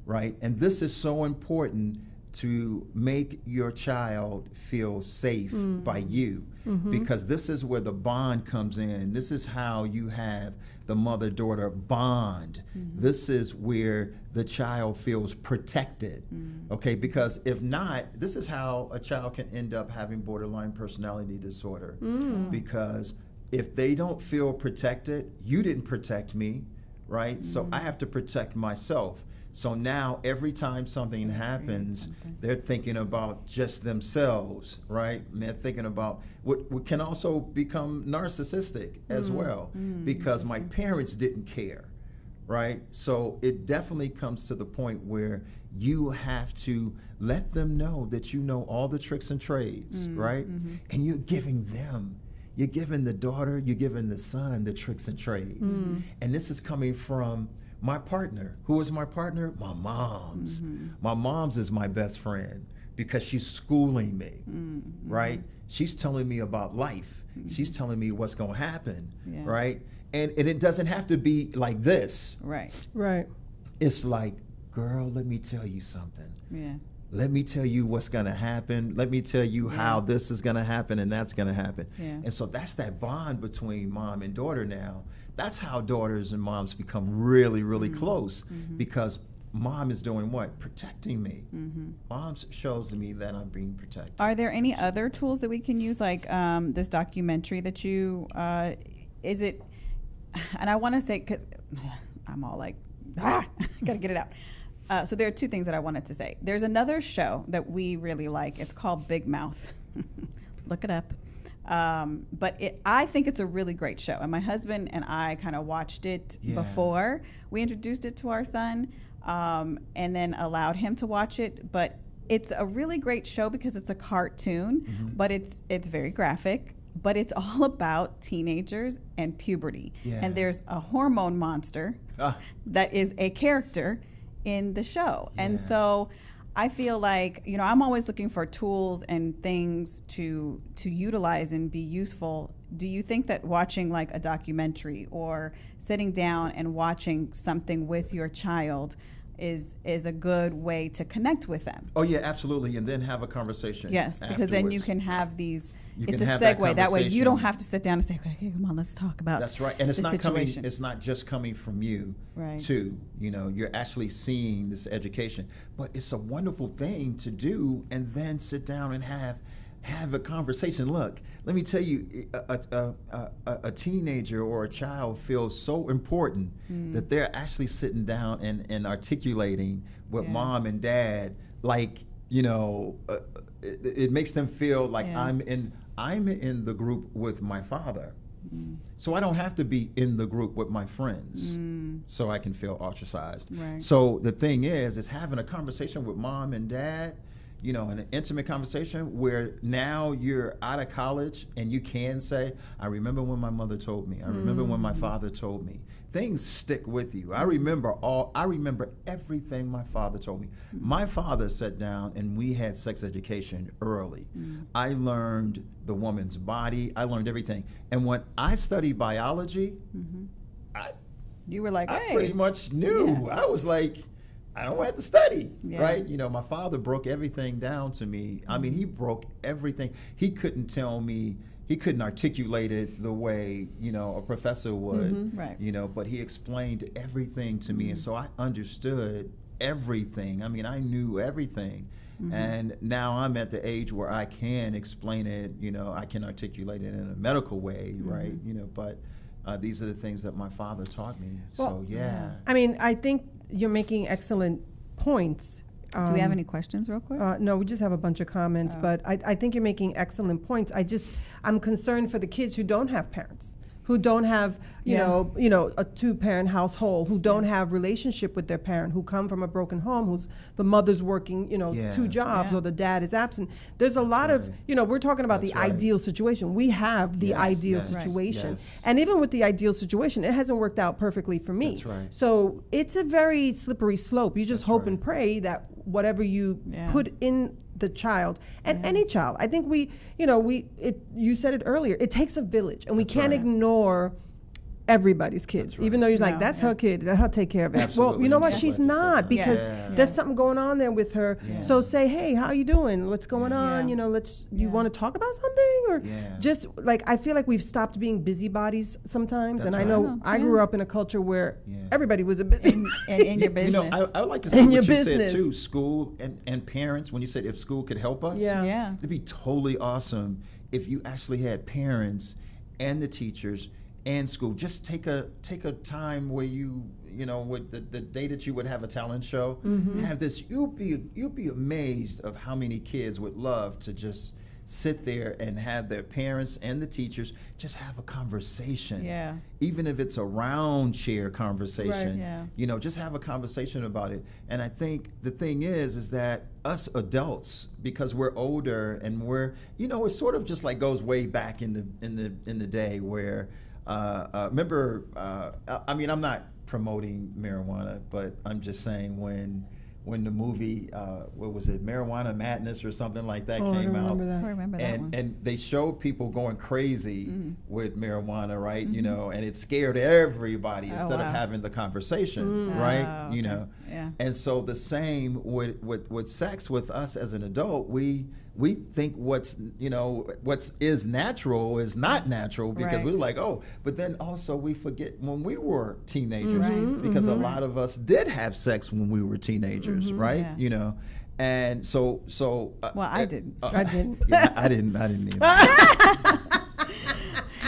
right? And this is so important to make your child feel safe by you, because this is where the bond comes in. This is how you have the mother-daughter bond. This is where the child feels protected, okay? Because if not, this is how a child can end up having borderline personality disorder, because if they don't feel protected, you didn't protect me, right? So I have to protect myself. So now every time something happens, they're thinking about just themselves, right? And they're thinking about what can also become narcissistic as well, because my parents didn't care, right? So it definitely comes to the point where you have to let them know that you know all the tricks and trades, right? And you're giving the daughter, you're giving the son the tricks and trades. And this is coming from my partner. Who is my partner? My mom's. My mom's is my best friend because she's schooling me, right? She's telling me about life. She's telling me what's going to happen, right? And it doesn't have to be like this. Right. It's like, girl, let me tell you something. Yeah. Let me tell you what's going to happen. Let me tell you how this is going to happen and that's going to happen. And so that's that bond between mom and daughter now. That's how daughters and moms become really, really close, because mom is doing what? Protecting me. Mom shows me that I'm being protected. Are there any other tools that we can use, like this documentary that you, is it, and I want to say, because I'm all like, got to get it out. So there are two things that I wanted to say. There's another show that we really like. It's called Big Mouth. Look it up. But I think it's a really great show. And my husband and I kind of watched it before. We introduced it to our son and then allowed him to watch it. But it's a really great show because it's a cartoon, but it's very graphic. But it's all about teenagers and puberty. And there's a hormone monster that is a character in the show. And so I feel like, you know, I'm always looking for tools and things to utilize and be useful. Do you think that watching like a documentary or sitting down and watching something with your child is a good way to connect with them? Oh yeah, absolutely. And then have a conversation. Yes, because then you can have these. It's a have segue. That way you don't have to sit down and say, okay, come on, let's talk about. That's right. And it's not situation. coming. It's not just coming from you. Right. Too. You know, you're actually seeing this education, but it's a wonderful thing to do, and then sit down and have a conversation. Look, let me tell you, a teenager or a child feels so important that they're actually sitting down and articulating with mom and dad, like, you know, it makes them feel like I'm in the group with my father. So I don't have to be in the group with my friends so I can feel ostracized. Right. So the thing is having a conversation with mom and dad, you know, an intimate conversation where now you're out of college and you can say, I remember when my mother told me, I remember when my father told me. Things stick with you. I remember everything my father told me. My father sat down and we had sex education early. I learned the woman's body. I learned everything. And when I studied biology, you were like, hey. I pretty much knew. I was like, I don't have to study, right? You know, my father broke everything down to me. I mean, he broke everything. He couldn't tell me, he couldn't articulate it the way, you know, a professor would, right. You know, but he explained everything to me. And so I understood everything. I mean, I knew everything. And now I'm at the age where I can explain it, you know, I can articulate it in a medical way, right? You know, but these are the things that my father taught me. Well, so, yeah. I mean, I think you're making excellent points Do we have any questions real quick? No, we just have a bunch of comments, but I think you're making excellent points. I'm concerned for the kids who don't have parents, who don't have, you know, a two-parent household, who don't have relationship with their parent, who come from a broken home, who's the mother's working, you know, two jobs, or the dad is absent. There's a lot of, you know, we're talking about the ideal situation. We have the ideal situation. And even with the ideal situation, it hasn't worked out perfectly for me. That's right. So it's a very slippery slope. You just hope and pray that whatever you put in the child, and any child, I think you said it earlier, it takes a village, and we can't ignore everybody's kids, even though you're like, that's her kid, let her take care of it. Absolutely. Well, you know what, she's not, because there's something going on there with her. So say, hey, how you doing? What's going on? You know, you want to talk about something? Or just like, I feel like we've stopped being busybodies sometimes. And I know I grew up in a culture where everybody was a busy. In your business. You know, I would like to see what you said too, school and parents, when you said if school could help us. It'd be totally awesome if you actually had parents and the teachers and school just take a time where you know, with the day that you would have a talent show, have this, you'll be amazed of how many kids would love to just sit there and have their parents and the teachers just have a conversation. Even if it's a round chair conversation, you know, just have a conversation about it. And I think the thing is that us adults, because we're older and we're, you know, it sort of just like goes way back in the day where remember, I mean, I'm not promoting marijuana, but I'm just saying when the movie, what was it, Marijuana Madness or something like that came out. I remember that one. And they showed people going crazy with marijuana, right? You know, and it scared everybody instead of having the conversation, right? You know, and so the same with sex with us as an adult, we think what's is natural is not natural because we're like, oh, but then also we forget when we were teenagers because a lot of us did have sex when we were teenagers, right? You know, and so well, I didn't. I didn't. Yeah, I didn't either.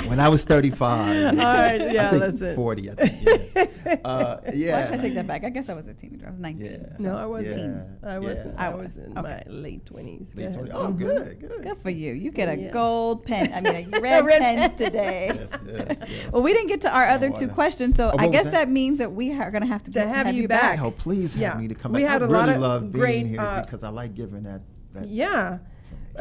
When I was 35. All right, I think that's it. 40, I think. Well, I take that back. I guess I was a teenager. I was 19. Yeah. So. No, I wasn't. I wasn't. I was. was in my late 20s. Late 20s. Oh, good. Good for you. You get a gold pen. I mean, a red pen today. Yes. Well, we didn't get to our other two questions, so I guess that means that we are going to have to have you back. Oh, please have me to come back. We had I a lot really of love great, being here because I like giving that. Yeah.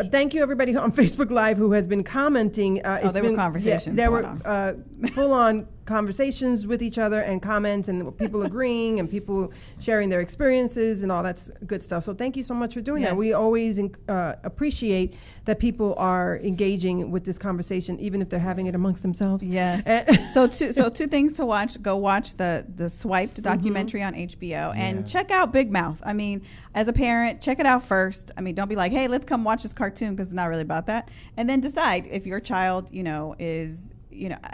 Thank you, everybody on Facebook Live who has been commenting. There were conversations. There were full-on conversations with each other and comments and people agreeing and people sharing their experiences and all that good stuff. So thank you so much for doing that. We always appreciate that people are engaging with this conversation, even if they're having it amongst themselves. Yes. So two things to watch. Go watch the Swiped documentary on HBO and check out Big Mouth. I mean, as a parent, check it out first. I mean, don't be like, hey, let's come watch this cartoon because it's not really about that. And then decide if your child, is,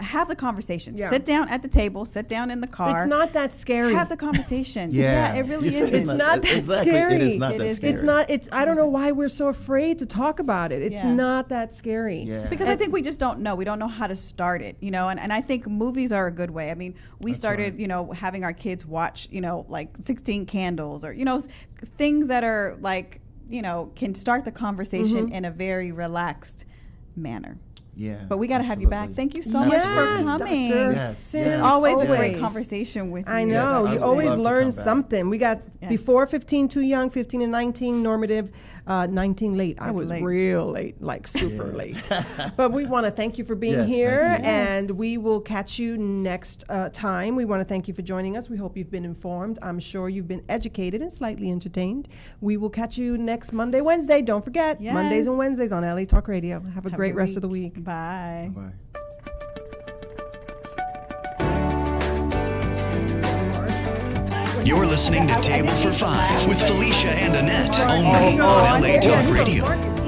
have the conversation. Sit down at the table, sit down in the car. It's not that scary. Have the conversation. It really is. It's not that scary. It is not that scary. It's not, I don't know why we're so afraid to talk about it. It's not that scary. Because I think we just don't know. We don't know how to start it, and I think movies are a good way. I mean, we started, having our kids watch, like 16 Candles or, things that are like, can start the conversation in a very relaxed manner. Yeah. But we got to have you back. Thank you so much for coming. Yes. It's always a great conversation with you. I know. Yes, you always learn something. We got before 15 too young, 15 and 19 normative, 19 late. I was real late, like super late. But we want to thank you for being here, and we will catch you next time. We want to thank you for joining us. We hope you've been informed. I'm sure you've been educated and slightly entertained. We will catch you next Monday, Wednesday. Don't forget, Mondays and Wednesdays on LA Talk Radio. Have a great rest of the week. Bye. Bye. You're listening to Table for Five with Felicia and Annette, only on LA Talk Radio.